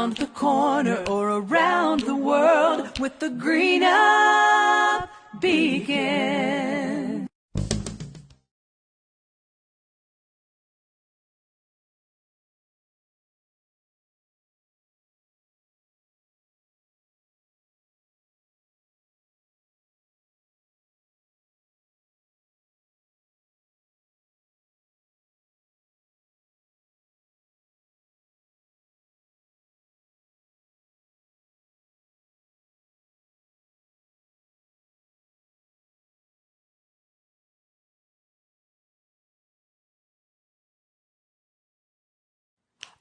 Around the corner or around the world with the Green Up Beacon.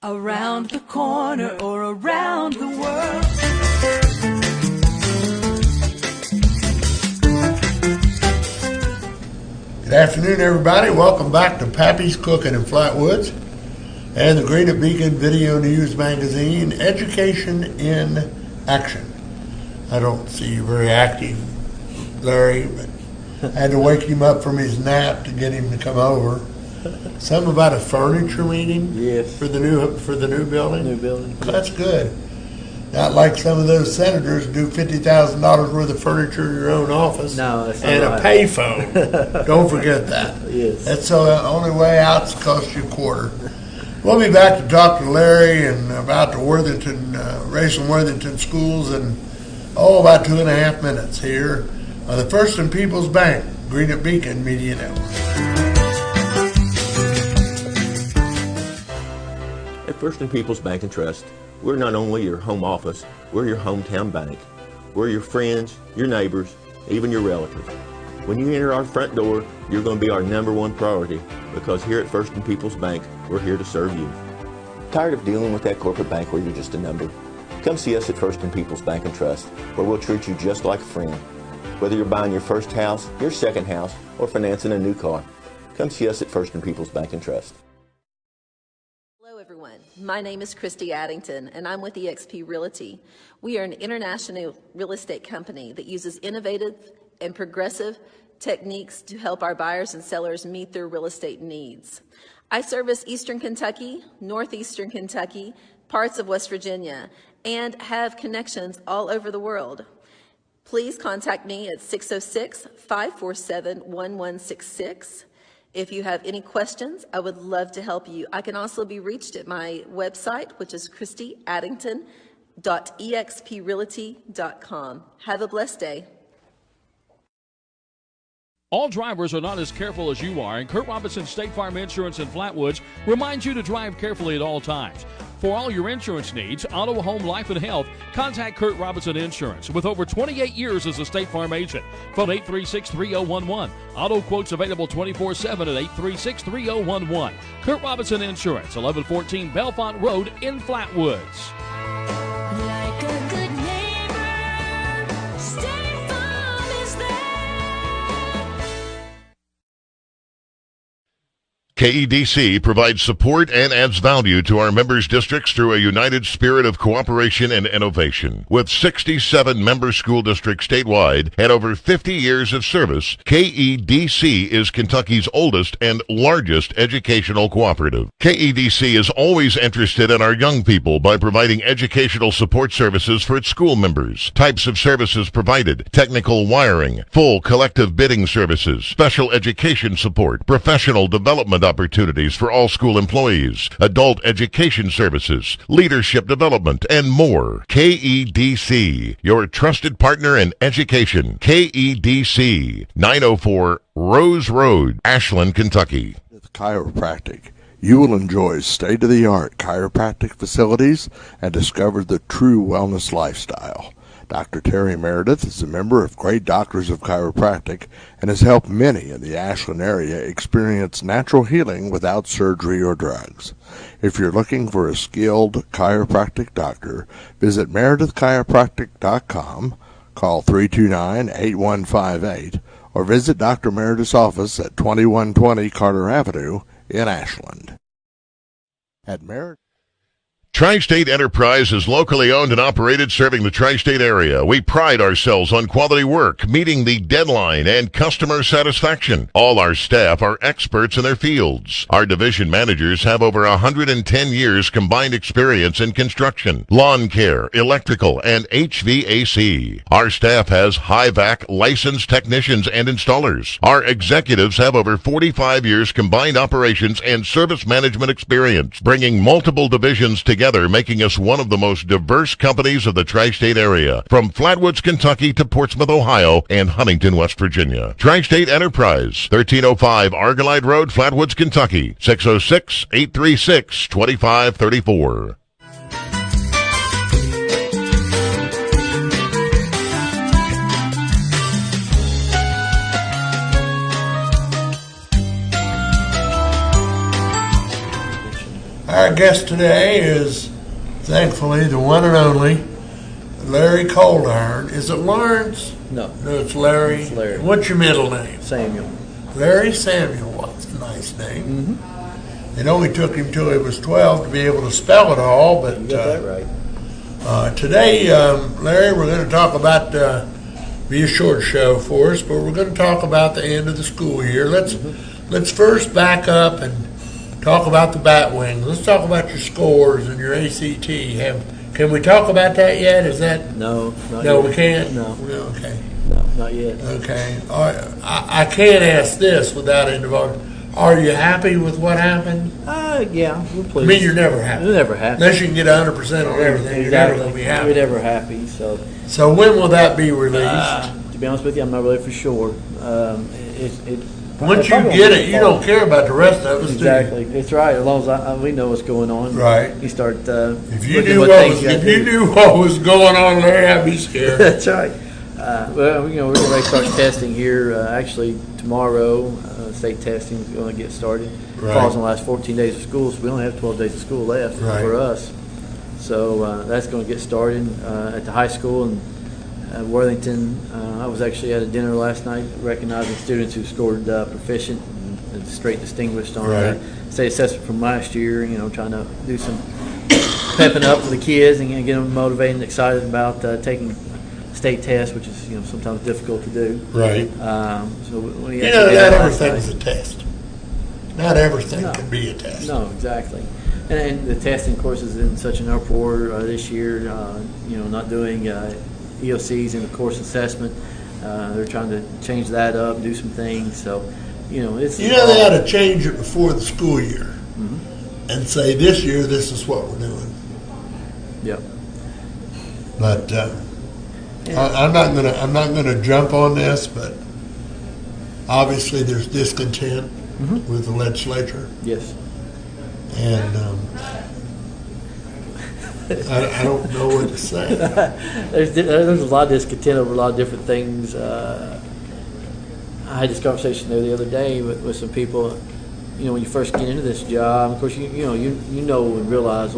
Around the corner or around the world. Good afternoon, everybody. Welcome back to Pappy's Cooking in Flatwoods and the Green Up Beacon Video News Magazine, Education in Action. I don't see you very active, Larry, but I had to wake him up from his nap to get him to come over. Something about a furniture meeting? Yes. For the new building? New building. That's good. Not like some of those senators do $50,000 worth of furniture in your own office. No, that's not and right. A payphone. Don't forget that. Yes. That's the only way out's cost you a quarter. We'll be back to talk to Larry and about the Worthington, Rachel Worthington schools in, about 2.5 minutes here on the First and People's Bank, Green Up Beacon Media Network. At First and People's Bank and Trust, we're not only your home office, we're your hometown bank. We're your friends, your neighbors, even your relatives. When you enter our front door, you're going to be our #1 priority because here at First and People's Bank, we're here to serve you. Tired of dealing with that corporate bank where you're just a number? Come see us at First and People's Bank and Trust, where we'll treat you just like a friend. Whether you're buying your first house, your second house, or financing a new car, come see us at First and People's Bank and Trust. Hello everyone, my name is Christy Addington and I'm with eXp Realty. We are an international real estate company that uses innovative and progressive techniques to help our buyers and sellers meet their real estate needs. I service Eastern Kentucky, Northeastern Kentucky, parts of West Virginia, and have connections all over the world. Please contact me at 606-547-1166. If you have any questions, I would love to help you. I can also be reached at my website, which is christyaddington.exprealty.com. Have a blessed day. All drivers are not as careful as you are, and Kurt Robinson State Farm Insurance in Flatwoods reminds you to drive carefully at all times. For all your insurance needs, auto, home, life, and health, contact Kurt Robinson Insurance. With over 28 years as a State Farm agent, phone 836-3011. Auto quotes available 24/7 at 836-3011. Kurt Robinson Insurance, 1114 Belfont Road in Flatwoods. Like a good neighbor, State Farm is there. KEDC provides support and adds value to our members' districts through a united spirit of cooperation and innovation. With 67 member school districts statewide and over 50 years of service, KEDC is Kentucky's oldest and largest educational cooperative. KEDC is always interested in our young people by providing educational support services for its school members. Types of services provided: technical wiring, full collective bidding services, special education support, professional development opportunities for all school employees, adult education services, leadership development, and more. KEDC, your trusted partner in education. KEDC, 904 Rose Road, Ashland, Kentucky. With chiropractic, you will enjoy state-of-the-art chiropractic facilities and discover the true wellness lifestyle. Dr. Terry Meredith is a member of Great Doctors of Chiropractic and has helped many in the Ashland area experience natural healing without surgery or drugs. If you're looking for a skilled chiropractic doctor, visit meredithchiropractic.com, call 329-8158, or visit Dr. Meredith's office at 2120 Carter Avenue in Ashland. At Meredith. Tri-State Enterprise is locally owned and operated, serving the tri-state area. We pride ourselves on quality work, meeting the deadline, and customer satisfaction. All our staff are experts in their fields. Our division managers have over 110 years combined experience in construction, lawn care, electrical, and HVAC. Our staff has high-vac licensed technicians and installers. Our executives have over 45 years combined operations and service management experience, bringing multiple divisions together, making us one of the most diverse companies of the tri-state area, from Flatwoods, Kentucky to Portsmouth, Ohio, and Huntington, West Virginia. Tri-State Enterprise, 1305 Argylide Road, Flatwoods, Kentucky, 606-836-2534. Our guest today is, thankfully, the one and only Larry Coldiron. Is it Lawrence? No. No, it's Larry. It's Larry. What's your middle name? Samuel. Larry Samuel. What's a nice name? Mm-hmm. It only took him till he was 12 to be able to spell it all, but You got that right. today, Larry, we're going to talk about, be a short show for us, but we're going to talk about the end of the school year. Let's first back up and talk about the Batwing. Let's talk about your scores and your ACT. Can we talk about that yet? Is that No, not no? yet. We can't. No. Okay. No, not yet. Okay. All right. I can't ask this without involving. Are you happy with what happened? Yeah, we're I pleased. mean, you're never happy. We're never happy. Unless you can get 100% on everything, you're never going to be happy. We're never happy. So, So when will that be released? to be honest with you, I'm not really for sure. Once you get it, you don't care about the rest of us, Exactly. It's right. As long as we know what's going on. Right. You start. If you knew what was going on, Larry, I'd be scared. That's right. Well, we're getting ready to start testing here. Actually, tomorrow, state testing is going to get started. Right. Falls on the last 14 days of school, so we only have 12 days of school left Right. for us. So that's going to get started at the high school in Worthington. I was actually at a dinner last night recognizing students who scored proficient and straight distinguished on Right. state assessment from last year. Trying to do some pepping up for the kids and get them motivated and excited about taking state tests, which is sometimes difficult to do. Right. So we Not everything's a test. Not everything can be a test. No, exactly. And the testing, of course, is in such an uproar this year. Not doing EOCs in the course assessment. They're trying to change that up, do some things. So, it's. They ought to change it before the school year, and say this year this is what we're doing. Yep. But I'm not gonna jump on this, but obviously there's discontent with the legislature, Yes. and I don't know what to say. There's a lot of discontent over a lot of different things. I had this conversation there the other day with some people. When you first get into this job, of course, you know and realize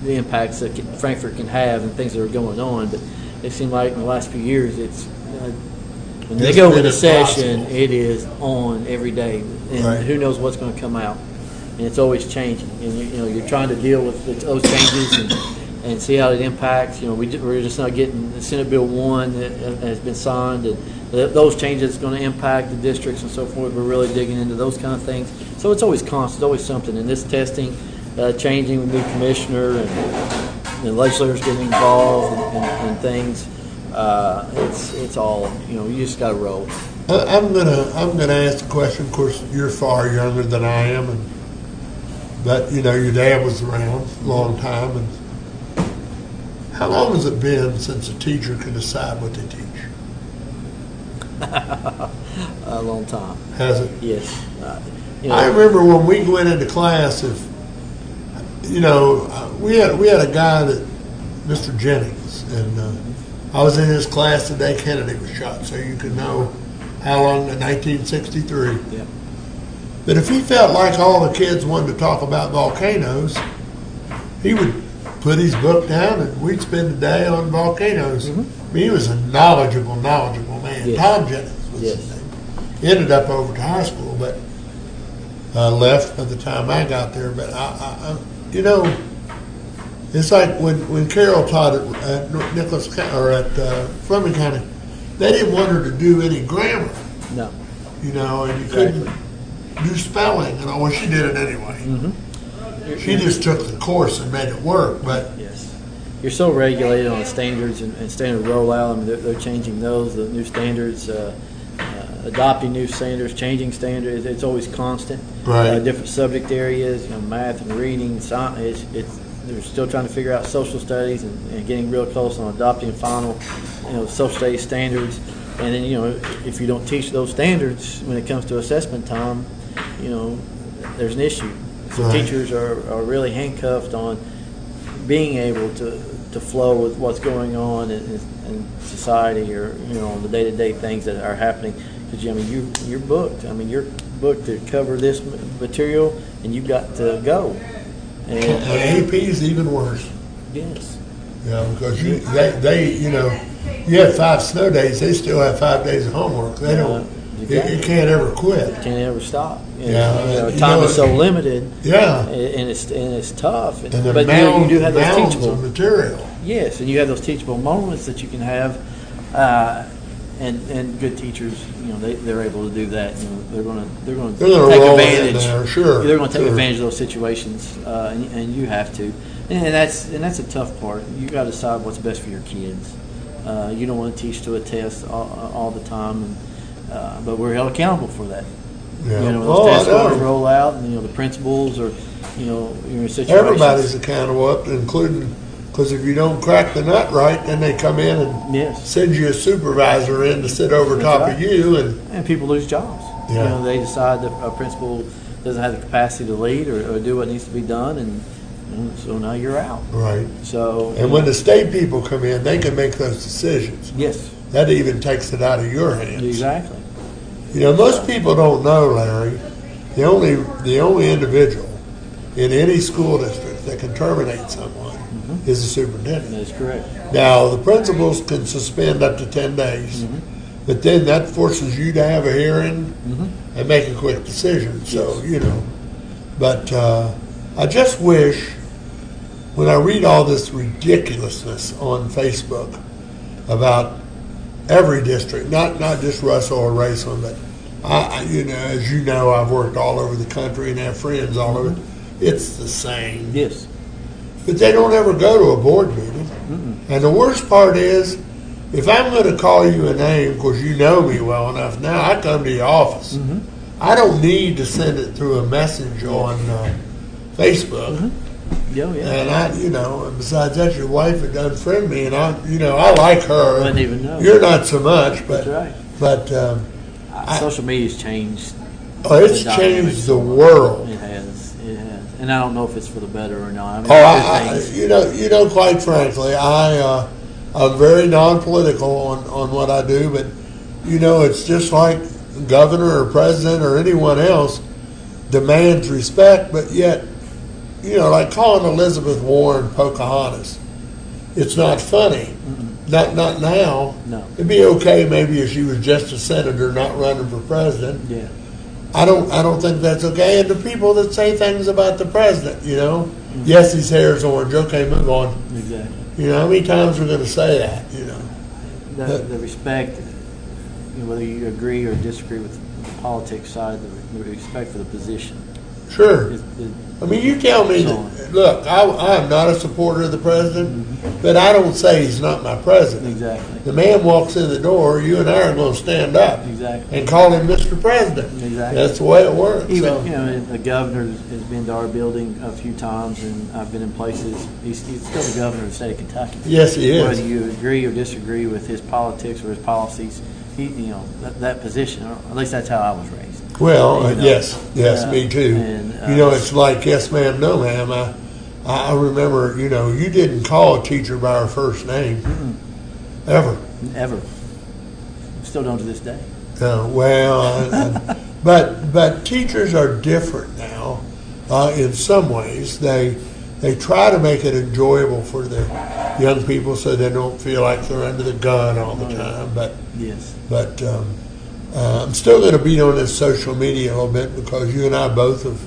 the impacts that Frankfurt can have and things that are going on. But it seemed like in the last few years, it's when they go into session, it is on every day, and Right. who knows what's going to come out, and it's always changing. And you're trying to deal with those changes and see how it impacts. We're just not getting the Senate Bill 1 that has been signed, and those changes are going to impact the districts and so forth. We're really digging into those kind of things. So it's always constant, always something. And this testing, changing with new commissioner and the legislators getting involved and things. It's all you just got to roll. I'm gonna ask the question. Of course, you're far younger than I am, but your dad was around a long time. And how long has it been since a teacher can decide what they teach? A long time. Has it? Yes. I remember when we went into class. We had a guy that Mr. Jennings, and I was in his class the day Kennedy was shot, so you could know how long in 1963. Yeah. But if he felt like all the kids wanted to talk about volcanoes, he would put his book down and we'd spend the day on volcanoes. I mean, he was a knowledgeable man. Yes. Tom Jennings was his name. He ended up over to high school, but left by the time I got there. But It's like when Carol taught at Nicholas or at Fleming County, they didn't want her to do any grammar. No. You know, and you Exactly. couldn't do spelling and all. Well, she did it anyway. Mm-hmm. She just took the course and made it work. But Yes. You're so regulated on the standards and standard rollout. I mean, they're changing those, the new standards, adopting new standards, changing standards. It's always constant. Right. Different subject areas, you know, math and reading, science. They're still trying to figure out social studies and getting real close on adopting final, you know, social studies standards. And then, you know, if you don't teach those standards when it comes to assessment time, you know, there's an issue. So Right. teachers are really handcuffed on being able to flow with what's going on in society, or, you know, on the day-to-day things that are happening. Because, I mean, you're booked. I mean, you're booked to cover this material, and you've got to go. And AP is even worse. yes, You know, because they you know, you have 5 snow days, they still have 5 days of homework. They don't. You can't ever quit. can't ever stop. Yeah, You know, you time know, is so limited. Yeah. And it's tough. And the but you know, you do have those mounds teachable. of material. Yes, and you have those teachable moments that you can have, and good teachers, you know, they're able to do that. You know, they're going to take roll in advantage. there, sure, They're going to take sure. advantage of those situations, and you have to. And that's a tough part. You got to decide what's best for your kids. You don't want to teach to a test all the time, but we're held accountable for that. Yeah. You know, when Oh, those I test scores know. roll out, and, you know, the principals or, you know, your situations. Everybody's accountable, up to including, because if you don't crack the nut right, then they come in and Yes. send you a supervisor in to sit over That's top right. of you. And people lose jobs. Yeah. You know, they decide that a principal doesn't have the capacity to lead or do what needs to be done, and you know, so now you're out. right. So And when the state people come in, they can make those decisions. yes, That even takes it out of your hands. exactly. You know, most people don't know, Larry, the only individual in any school district that can terminate someone is the superintendent. That is correct. Now, the principals can suspend up to 10 days, but then that forces you to have a hearing and make a quick decision. So, you know, but I just wish, when I read all this ridiculousness on Facebook about every district, not just Russell or Raceland, but you know, as you know, I've worked all over the country and have friends all over. It's the same. Yes. But they don't ever go to a board meeting. And the worst part is, if I'm going to call you a name, because you know me well enough now, I come to your office. I don't need to send it through a message on Facebook. Yeah, yeah. And I, you know, and besides that, your wife had done friend me, and I, you know, I like her. Wouldn't even know. You're not so much, but That's right. but Social media's changed. it's the dynamics changed the of world. It has, and I don't know if it's for the better or not. I mean, Oh, there's things. you know, quite frankly, I'm very non-political on what I do, but you know, it's just like governor or president or anyone else demands respect, but yet, you know, like calling Elizabeth Warren Pocahontas, it's not funny. Not now. No. It'd be okay maybe if she was just a senator, not running for president. Yeah. I don't think that's okay. And the people that say things about the president, you know, yes, his hair is orange. Okay, move on. Exactly. You know, how many times we're going to say that? You know, The respect, you know, whether you agree or disagree with the politics side, the respect for the position. sure. Is, I mean, you tell me So- that. Look, I am not a supporter of the president, but I don't say he's not my president. exactly. The man walks in the door, you and I are going to stand up Exactly. and call him Mr. President. Exactly. That's the way it works. Even, So, you know, the governor has been to our building a few times, and I've been in places. He's still the governor of the state of Kentucky. yes, he is. Whether you agree or disagree with his politics or his policies, you know, that position, or at least that's how I was raised. Well, You know, yes, me too. and, You know, it's like yes, ma'am, no, ma'am. I remember, you know, you didn't call a teacher by her first name, ever. Ever. Still don't to this day. But teachers are different now. In some ways, they try to make it enjoyable for the young people, so they don't feel like they're under the gun all the time. Yes. But I'm still going to beat on this social media a little bit, because you and I both have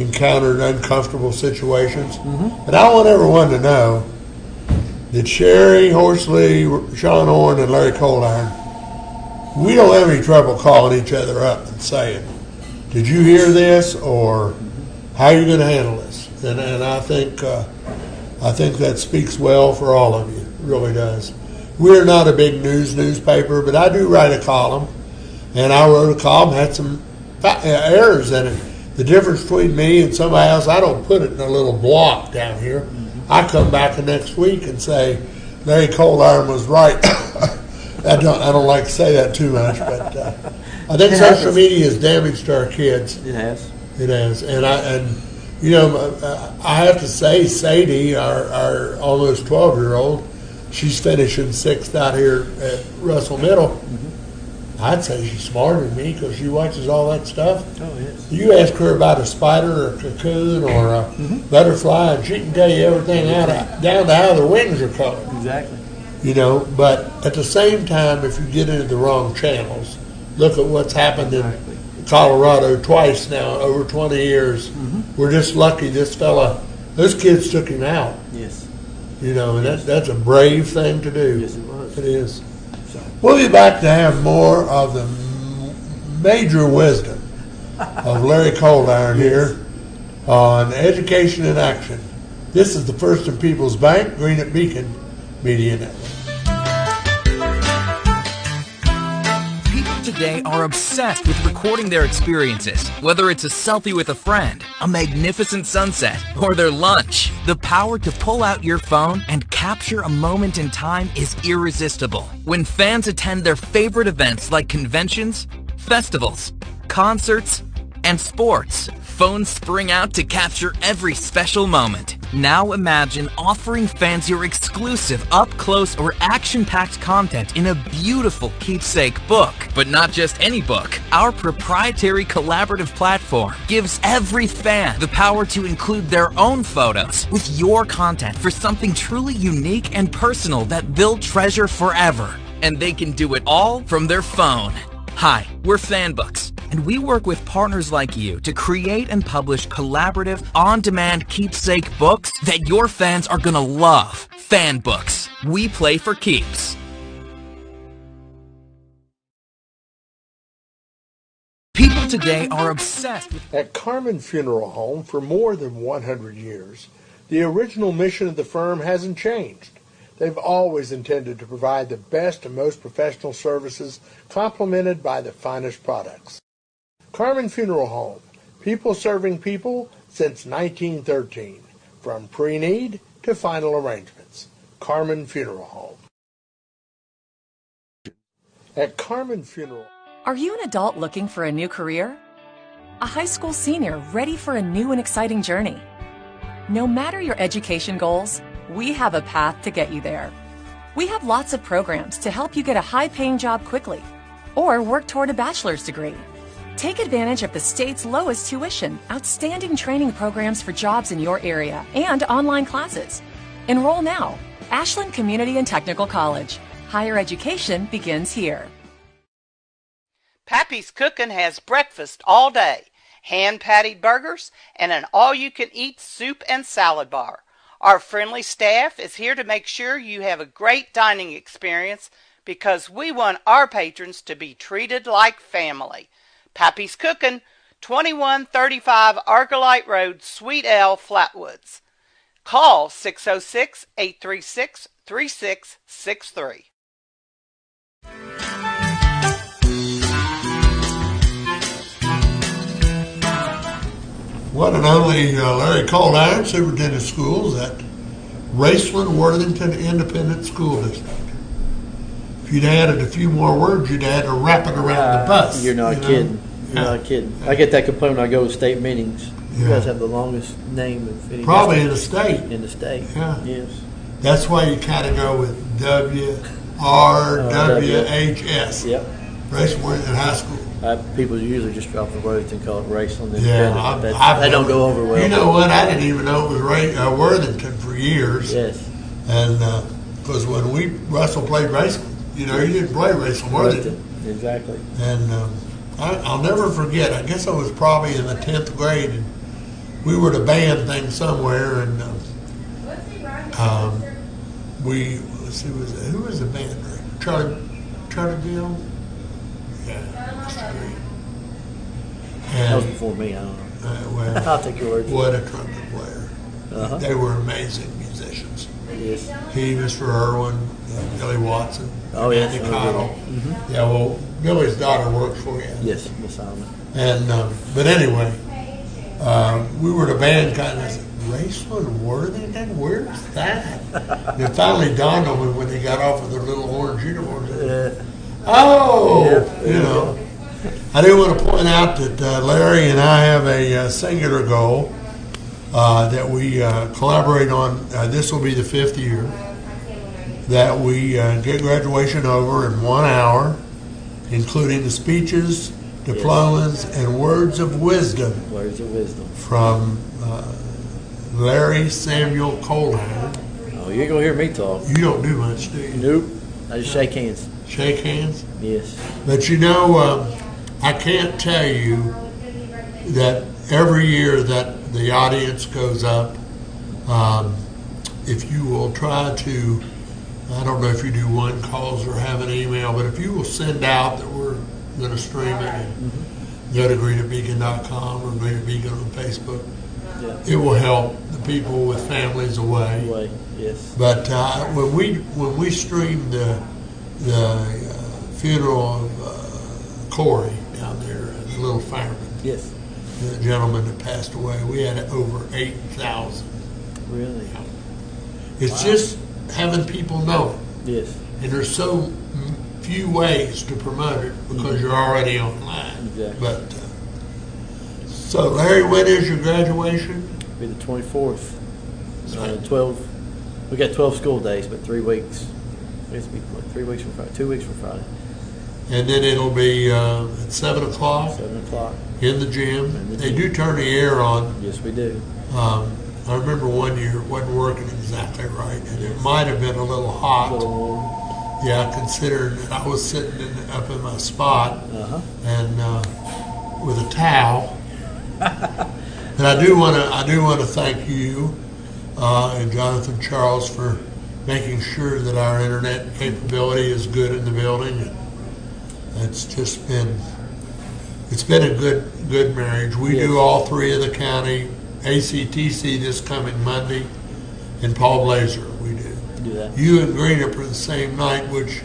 encountered uncomfortable situations. And I want everyone to know that Sherry Horsley, Sean Orn, and Larry Coldiron, we don't have any trouble calling each other up and saying, did you hear this, or how are you going to handle this? And I think that speaks well for all of you. It really does. We're not a big newspaper, but I do write a column, and I wrote a column, had some errors in it. The difference between me and somebody else, I don't put it in a little block down here. I come back the next week and say, Larry Coldiron was right. I don't like to say that too much, but I think social media has damaged our kids. It has. It has, and I have to say, Sadie, our almost 12-year-old, she's finishing 6th out here at Russell Middle. I'd say she's smarter than me because she watches all that stuff. Oh, yes. You ask her about a spider or a cocoon or a butterfly, and she can tell you everything down to how their wings are colored. Exactly. But at the same time, if you get into the wrong channels, look at what's happened in Colorado twice now, over 20 years. We're just lucky those kids took him out. Yes. And that's a brave thing to do. Yes, it was. It is. We'll be back to have more of the major wisdom of Larry Coldiron here on Education in Action. This is the First and People's Bank, Green at Beacon Media Network. People today are obsessed with recording their experiences, whether it's a selfie with a friend, a magnificent sunset, or their lunch. The power to pull out your phone and capture a moment in time is irresistible. When fans attend their favorite events like conventions, festivals, concerts, and sports, phones spring out to capture every special moment. Now imagine offering fans your exclusive, up-close, or action-packed content in a beautiful keepsake book. But not just any book. Our proprietary collaborative platform gives every fan the power to include their own photos with your content for something truly unique and personal that they'll treasure forever. And they can do it all from their phone. Hi, we're FanBooks, and we work with partners like you to create and publish collaborative, on-demand keepsake books that your fans are gonna love. FanBooks. We play for keeps. People today are obsessed with... At Carmen Funeral Home, for more than 100 years, the original mission of the firm hasn't changed. They've always intended to provide the best and most professional services complemented by the finest products. Carmen Funeral Home, people serving people since 1913, from pre-need to final arrangements. Carmen Funeral Home. At Carmen Funeral. Are you an adult looking for a new career? A high school senior ready for a new and exciting journey? No matter your education goals, we have a path to get you there. We have lots of programs to help you get a high-paying job quickly or work toward a bachelor's degree. Take advantage of the state's lowest tuition, outstanding training programs for jobs in your area, and online classes. Enroll now. Ashland Community and Technical College. Higher education begins here. Pappy's Cookin' has breakfast all day, hand-patted burgers, and an all-you-can-eat soup and salad bar. Our friendly staff is here to make sure you have a great dining experience because we want our patrons to be treated like family. Pappy's Cookin', 2135 Arcolite Road, Suite L, Flatwoods. Call 606-836-3663. One and only Larry Coldiron, Superintendent of Schools at Raceland Worthington Independent School District. If you'd added a few more words, you'd add to wrap it around the bus. You're not kidding. You're not kidding. I get that complaint when I go to state meetings. You guys have the longest name of any probably district in the state. In the state. Yeah. Yes. That's why you kind of go with WRWHS. Yep. Raceland Worthington High School. People usually just drop the words and call it Raceland. Yeah, they don't go over well. You know what? I didn't even know it was Worthington for years. Yes. And because when Russell played Raceland, you didn't play Raceland Worthington. Exactly. And I'll never forget. I guess I was probably in the 10th grade, and we were at a band thing somewhere, and let's see, who was the band director? Charlie Bill? Yeah, Mr. Green. That was before me, I don't know. Well, I'll take your word for what a trumpet player. Uh-huh. They were amazing musicians. Yes. He, Mr. Irwin, Billy Watson, Oh, yes. Andy Oh, Cottle. Mm-hmm. Yeah, well, Billy's daughter works for you. Yes, Miss Alma. And but anyway, we were at a band kind of. I said, Raceland Worthington? Where's that? And it finally dawned on me when they got off of their little orange uniforms. You know. I do want to point out that Larry and I have a singular goal that we collaborate on. This will be the 5th year that we get graduation over in 1 hour, including the speeches, diplomas, and words of wisdom. Words of wisdom. From Larry Samuel Coldiron. Oh, you ain't gonna hear me talk. You don't do much, do you? Nope. I just shake hands. Shake hands? Yes. But you know, I can't tell you that every year that the audience goes up, if you will try to, I don't know if you do one calls or have an email, but if you will send out that we're going to stream it and go to greenupbeacon.com or greenupbeacon on Facebook, it will help the people with families away. Yes. But when we streamed the funeral of Corey down there, the little fireman, yes, the gentleman that passed away, we had over 8,000. Really? It's just having people know it. Yes. And there's so few ways to promote it because you're already online. Exactly. But so, Larry, when is your graduation? It'll be the 24th. 12. We got 12 school days, but 3 weeks. It's be 3 weeks from Friday. 2 weeks from Friday. And then it'll be at 7 o'clock. 7 o'clock. In the gym. They do turn the air on. Yes, we do. I remember one year it wasn't working exactly right, and it might have been a little hot. A little warm. Yeah, considering that I was sitting up in my spot and with a towel. And I do want to thank you and Jonathan Charles for making sure that our internet capability is good in the building. It's just been a good marriage. We do all 3 of the county, ACTC this coming Monday, and Paul Blazer we do. That. You and Greenup are the same night, which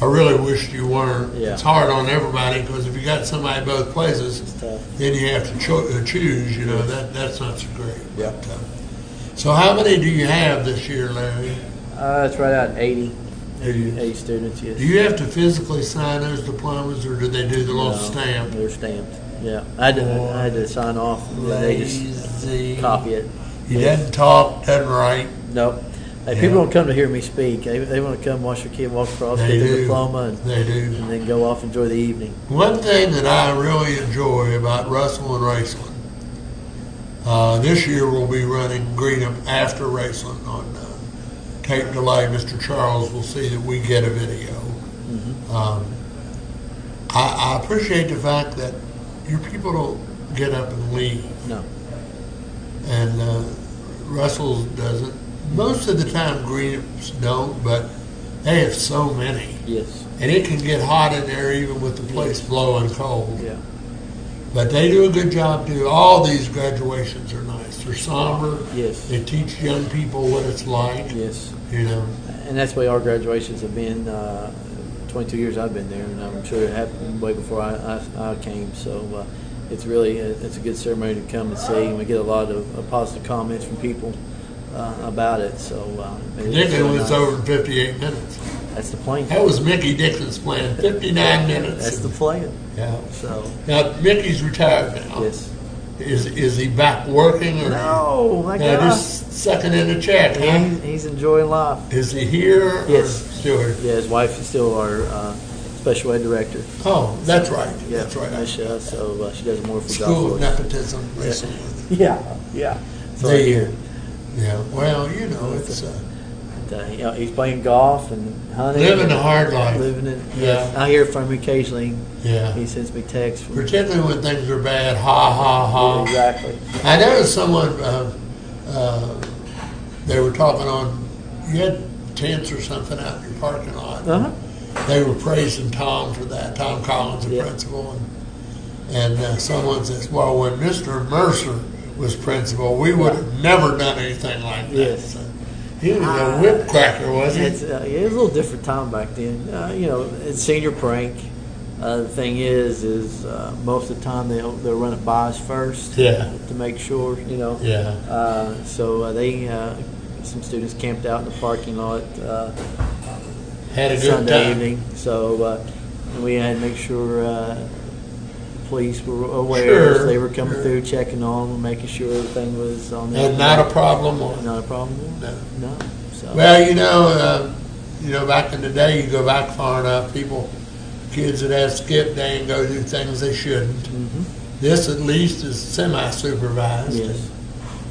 I really wished you weren't. Yeah. It's hard on everybody because if you got somebody both places, then you have to choose. You know that's not so great. Yeah. But, so how many do you have this year, Larry? It's right at 80 students. Yes. Do you have to physically sign those diplomas, or do they do the little stamp? They're stamped. Yeah, I had to sign off. They just copy it. He doesn't talk, doesn't write. Nope. Hey, people don't come to hear me speak. They want to come watch their kid walk across, get their diploma, and then go off and enjoy the evening. One thing that I really enjoy about Russell and Raceland, this year we'll be running Greenup after Raceland on tape delay. Mr. Charles will see that we get a video. I appreciate the fact that your people don't get up and leave. No. And Russell's doesn't. Most of the time Greenups don't, but they have so many. Yes. And it can get hot in there even with the place blowing cold. Yeah. But they do a good job too. All these graduations are nice. They're somber. Yes. They teach young people what it's like. Yes. You know. And that's the way our graduations have been. 22 years I've been there, and I'm sure it happened way before I came. So it's really it's a good ceremony to come and see, and we get a lot of positive comments from people about it. So Dixon was nice. Over in 58 minutes. That's the plan. That was Mickey Dixon's plan. 59 minutes. That's the plan. Yeah. So now Mickey's retired now. Yes. Is he back working or no? My God. Just sucking in a check. He's enjoying life. Is he here? Yes. Or still here? Yeah, his wife is still our special ed director. Oh, that's right. Yeah, that's right. Michelle, so she does a wonderful job. School of nepotism. Yeah. So they here. Yeah. Well, you know, it's He's playing golf and hunting. Living a hard life. Yeah. I hear from him occasionally. Yeah. He sends me texts. Particularly when things are bad. Ha, ha, ha. Exactly. I noticed someone, they were talking on, you had tents or something out in your parking lot. Uh-huh. They were praising Tom for that, Tom Collins, the principal. And someone says, well, when Mr. Mercer was principal, we would have never done anything like that. Yes. So, he was a whip cracker, wasn't he? It was a little different time back then. It's senior prank. The thing is most of the time they'll run it by us first. Yeah. To make sure, Yeah. So they some students camped out in the parking lot. Had a good Sunday time. evening. So and we had to make sure the police were aware. Sure, So they were coming through, checking on them, making sure everything was on there. And not a problem. Not a problem. No. So. Well, back in the day, you go back far enough, kids that have skip day and go do things they shouldn't. Mm-hmm. This at least is semi-supervised. Yes.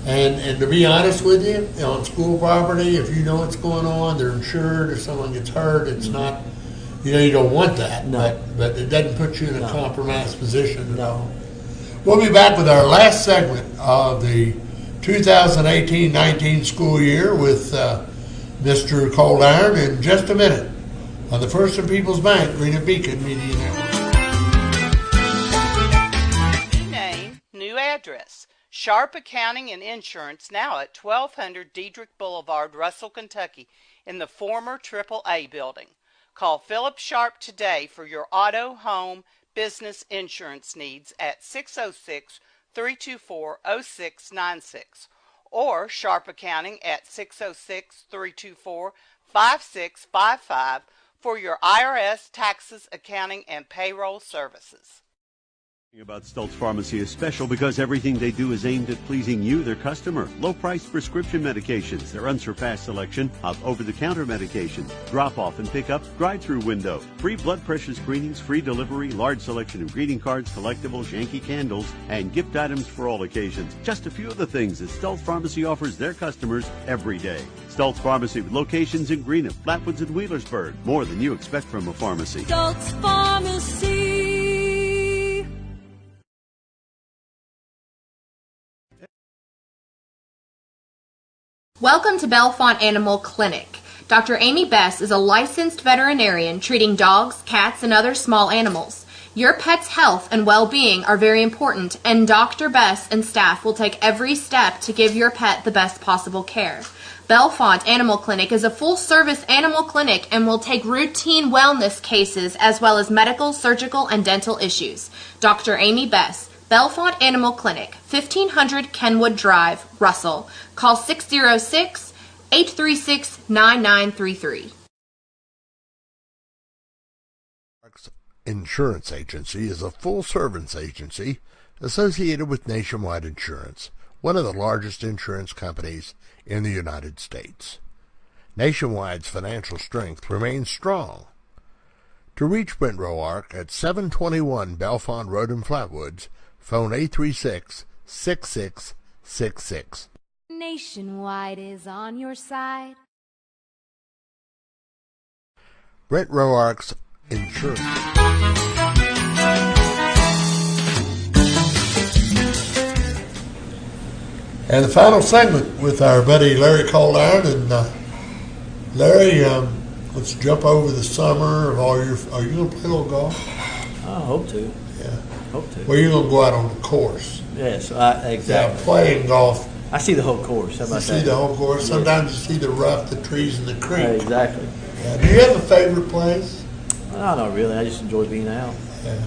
And to be honest with you, on school property, if you know what's going on, they're insured. If someone gets hurt, it's not, you don't want that. No. But it doesn't put you in a compromised position at all. No. We'll be back with our last segment of the 2018-19 school year with Mr. Coldiron in just a minute on the First and People's Bank Green Beacon Media Network. New name, new address. Sharp Accounting and Insurance now at 1200 Diedrich Boulevard, Russell, Kentucky in the former AAA building. Call Philip Sharp today for your auto, home, business insurance needs at 606-324-0696 or Sharp Accounting at 606-324-5655 for your IRS, taxes, accounting, and payroll services. About Stultz Pharmacy is special because everything they do is aimed at pleasing you, their customer. Low-priced prescription medications, their unsurpassed selection of over-the-counter medications, drop-off and pick-up, drive-through window, free blood pressure screenings, free delivery, large selection of greeting cards, collectibles, Yankee candles, and gift items for all occasions. Just a few of the things that Stultz Pharmacy offers their customers every day. Stultz Pharmacy with locations in Greenup, Flatwoods, and Wheelersburg. More than you expect from a pharmacy. Stultz Pharmacy. Welcome to Bellefonte Animal Clinic. Dr. Amy Bess is a licensed veterinarian treating dogs, cats, and other small animals. Your pet's health and well-being are very important, and Dr. Bess and staff will take every step to give your pet the best possible care. Bellefonte Animal Clinic is a full-service animal clinic and will take routine wellness cases as well as medical, surgical, and dental issues. Dr. Amy Bess, Bellefonte Animal Clinic, 1500 Kenwood Drive, Russell. Call 606-836-9933. Insurance Agency is a full-service agency associated with Nationwide Insurance, one of the largest insurance companies in the United States. Nationwide's financial strength remains strong. To reach Brent Roark at 721 Bellefonte Road in Flatwoods, phone 836-6666. Nationwide is on your side. Brent Roark's Insurance. And the final segment with our buddy Larry Coldiron. And Larry, let's jump over the summer of all your. Are you going to play a little golf? I hope to. Yeah. Hope to. Well, you're going to go out on the course. Yes, exactly. Yeah, playing golf. I see the whole course. How about that? You see the whole course. Sometimes you see the rough, the trees, and the creek. Exactly. Yeah. Do you have a favorite place? No, not really. I just enjoy being out. Yeah.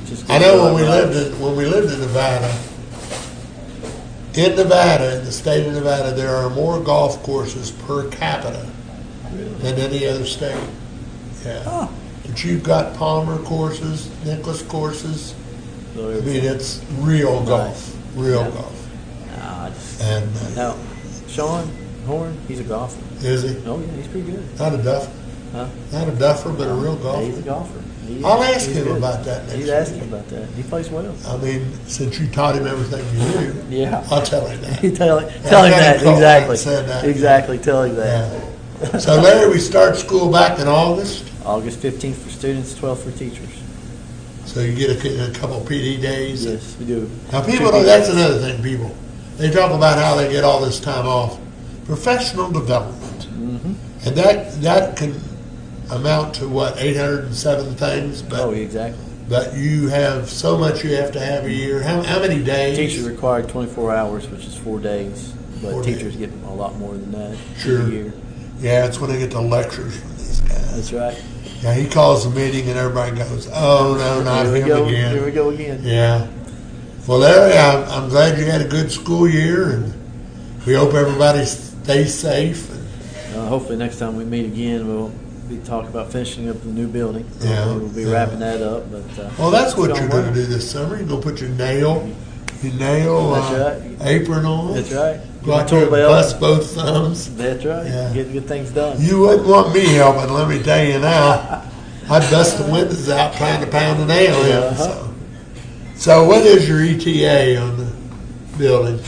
Just I know when we lived in Nevada. In Nevada, in the state of Nevada, there are more golf courses per capita than any other state. Yeah. Oh. But you've got Palmer courses, Nicklaus courses. I mean, it's real golf. Real golf. Now, Sean Horn, he's a golfer. Is he? Oh, yeah, he's pretty good. Not a duffer. Huh? Not a duffer, but a real golfer. He's a golfer. I'll ask him about that next week. He's asking about that. He plays well. I mean, since you taught him everything you knew, yeah, I'll tell him that. tell him that. Exactly. Said that. Exactly. Tell him that. Yeah. So, Larry, we start school back in August. August 15th for students, 12th for teachers. So you get a couple PD days. Yes, we do. Now, people don't, that's another thing. People, they talk about how they get all this time off. Professional development, and that can amount to what, 807 things. But, exactly. But you have so much you have to have a year. How many days? Teachers required 24 hours, which is 4 days. But 4 teachers days. get a lot more than that. Sure. A year. Yeah, it's when they get the lectures from these guys. That's right. Yeah, he calls the meeting and everybody goes, "Oh no, not him again." Here we go again. Yeah. Well, Larry, I'm glad you had a good school year, and we hope everybody stays safe. And hopefully next time we meet again, we'll be talking about finishing up the new building. Yeah. We'll be wrapping that up. But well, that's what you're going to do this summer. You're going to put your nail That's right. apron on. That's right. Go out there and bust both thumbs. That's right. Yeah. Get things done. You wouldn't want me helping, let me tell you now. I'd bust the windows out trying to pound a nail in. So what is your ETA on the building?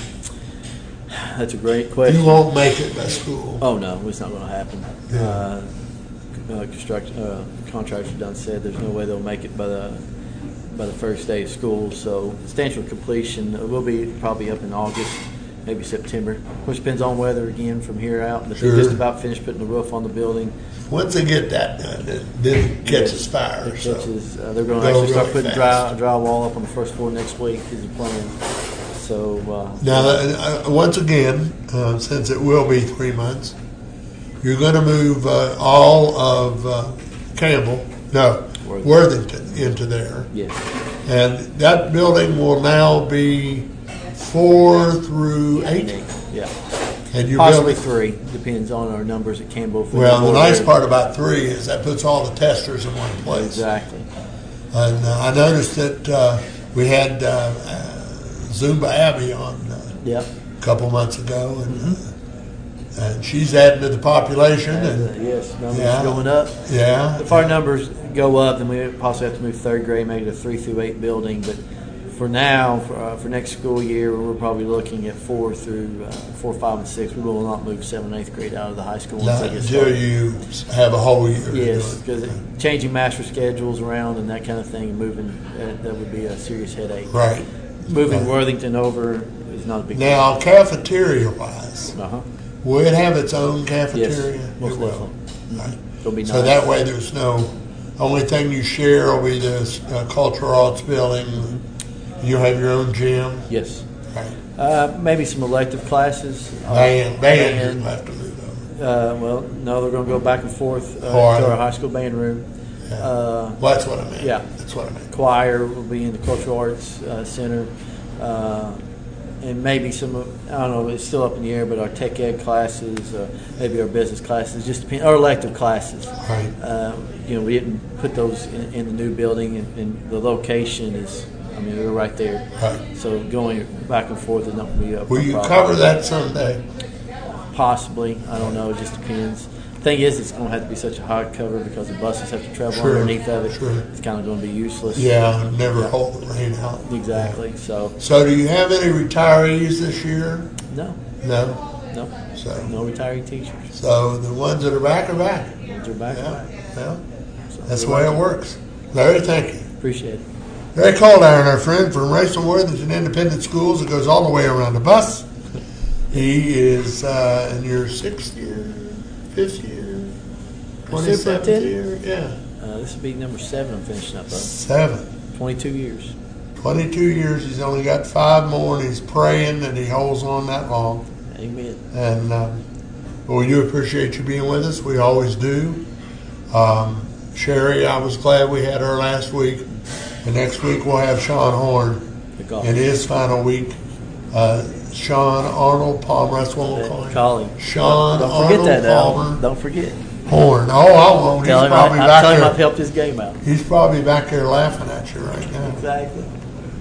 That's a great question. You won't make it by school. Oh, no, it's not going to happen. Yeah. Contractor done said there's no way they'll make it by the first day of school. So substantial completion will be probably up in August, maybe September, which depends on weather again from here out. But Sure. they're just about finished putting the roof on the building. Once they get that done, then it catches fire. It So catches, they're going to go actually start really putting fast. drywall up on the first floor next week is the plan. So now, once again, since it will be 3 months, you're going to move all of Worthington into there. Yes. And that building will now be 4 through 8. Yeah. And you're possibly building 3, depends on our numbers at Campbell. Well, the nice part about 3 is that puts all the testers in one place. Exactly. And I noticed that we had Zumba Abby on a couple months ago, and she's adding to the population. And yes, numbers going up. Yeah. If our numbers go up, then we possibly have to move 3rd grade, make it a 3 through 8 building. But for now, for next school year, we're probably looking at 4 through 4, 5, and 6. We will not move 7th and 8th grade out of the high school Not until you have a whole year. Yes, because changing master schedules around and that kind of thing, and moving that would be a serious headache. Right. Moving Worthington over is not a big now, deal. cafeteria-wise, will it have its own cafeteria? Yes, most definitely. Right. It'll be nice. So that way there's no, only thing you share will be the cultural arts building. You'll have your own gym. Yes. Right. Maybe some elective classes. Band you'll have to move over. Well, no, they're going to go back and forth to our high school band room. Well, that's what I meant. Yeah. That's what I meant. Choir will be in the Cultural Arts Center. And maybe some, I don't know, it's still up in the air, but our tech ed classes, maybe our business classes, just depend, our elective classes. Right. We didn't put those in the new building, and the location is, they're right there. Right. So going back and forth is not going to be a Will you problem. cover that someday? Possibly. I don't know. It just depends. Thing is, it's going to have to be such a high cover because the buses have to travel underneath of it. Sure. It's kind of going to be useless. Yeah, never hold the rain out. Exactly. Yeah. So do you have any retirees this year? No. No? No. So no retiree teachers. So the ones that are back are back. The ones that are back are back. Well, that's the way it works. Larry, thank you. Appreciate it. Larry Coldiron, our friend from Racing Worthington Independent Schools. It goes all the way around the bus. He is in your 6th year, 5th year, 27th year. Yeah. This will be number 7 I'm finishing up. 7. 22 years. 22 years. He's only got 5 more, and he's praying that he holds on that long. Amen. And but we do appreciate you being with us. We always do. Sherry, I was glad we had her last week. And next week we'll have Sean Horn in his final week. Sean Arnold Palmer, that's what we'll call him. Sean Don't forget Arnold that, Palmer. Don't forget. Horn. Oh, I won't. Tell him I've helped his game out. He's probably back there laughing at you right now. Exactly.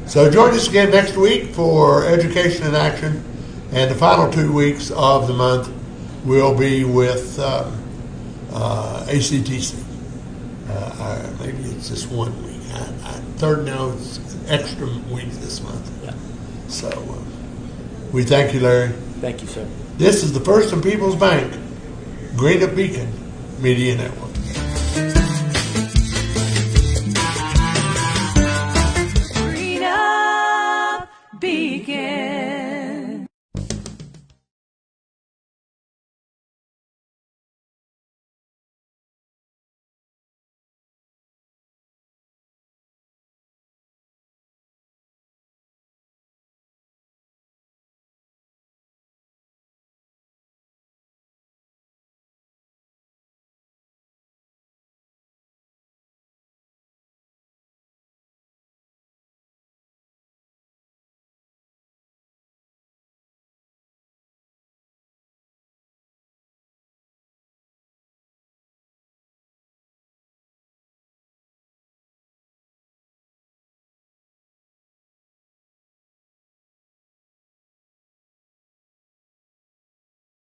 So join us again next week for Education in Action. And the final 2 weeks of the month will be with ACTC. Maybe it's just 1 week. It's an extra week this month. Yeah. So we thank you, Larry. Thank you, sir. This is the First and People's Bank Green Up Beacon Media Network.